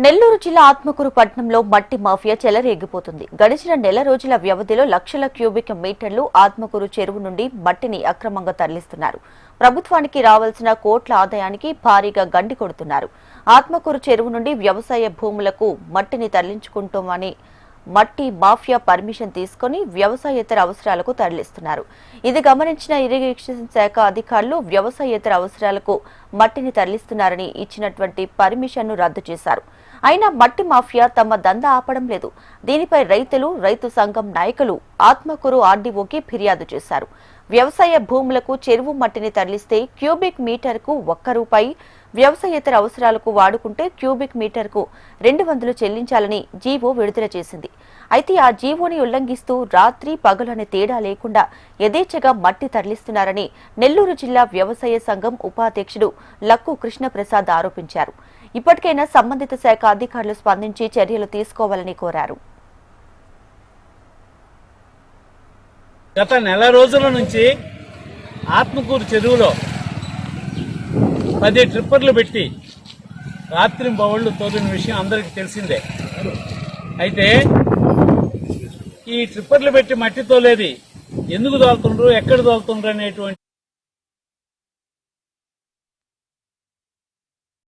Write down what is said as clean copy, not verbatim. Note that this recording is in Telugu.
నెల్లూరు జిల్లా ఆత్మకూరు పట్టణంలో మట్టి మాఫియా చెలరేగిపోతుంది. గడిచిన నెల రోజుల వ్యవధిలో లక్షల క్యూబిక్ మీటర్లు ఆత్మకూరు చెరువు నుండి మట్టిని అక్రమంగా తరలిస్తున్నారు. ప్రభుత్వానికి రావాల్సిన కోట్ల ఆదాయానికి భారీగా గండి కొడుతున్నారు. ఆత్మకూరు చెరువు నుండి వ్యవసాయ భూములకు మట్టిని తరలించుకుంటామని మట్టి మాఫియా పర్మిషన్ తీసుకుని వ్యవసాయేతర అవసరాలకు తరలిస్తున్నారు. ఇది గమనించిన ఇరిగేషన్ శాఖ అధికారులు వ్యవసాయేతర అవసరాలకు మట్టిని తరలిస్తున్నారని ఇచ్చినటువంటి పర్మిషన్ను రద్దు చేశారు. అయినా మట్టి మాఫియా తమ దందా ఆపడం లేదు. దీనిపై రైతులు, రైతు సంఘం నాయకులు ఆత్మకూరు ఆర్డీఓకి ఫిర్యాదు చేశారు. వ్యవసాయ భూములకు చెరువు మట్టిని తరలిస్తే క్యూబిక్ మీటర్కు ₹1, వ్యవసాయేతర అవసరాలకు వాడుకుంటే క్యూబిక్ మీటర్కు 200 చెల్లించాలని జీవో విడుదల చేసింది. అయితే ఆ జీవోని ఉల్లంఘిస్తూ రాత్రి పగలనే తేడా లేకుండా యథేచ్ఛగా మట్టి తరలిస్తున్నారని నెల్లూరు జిల్లా వ్యవసాయ సంఘం ఉపాధ్యక్షుడు లక్కు కృష్ణప్రసాద్ ఆరోపించారు. ఇప్పటికైనా సంబంధిత శాఖ అధికారులు స్పందించి చర్యలు తీసుకోవాలని కోరారు. గత నెల రోజుల నుంచి ఆత్మకూరు చెరువులో 10 ట్రిప్పర్లు పెట్టి రాత్రి బౌళ్లు తోలిన విషయం అందరికీ తెలిసిందే. అయితే ఈ ట్రిప్పర్లు పెట్టి మట్టి తోలేది ఎందుకు తోలుతుండ్రు, ఎక్కడ తోలుతుండ్రు అనేటువంటి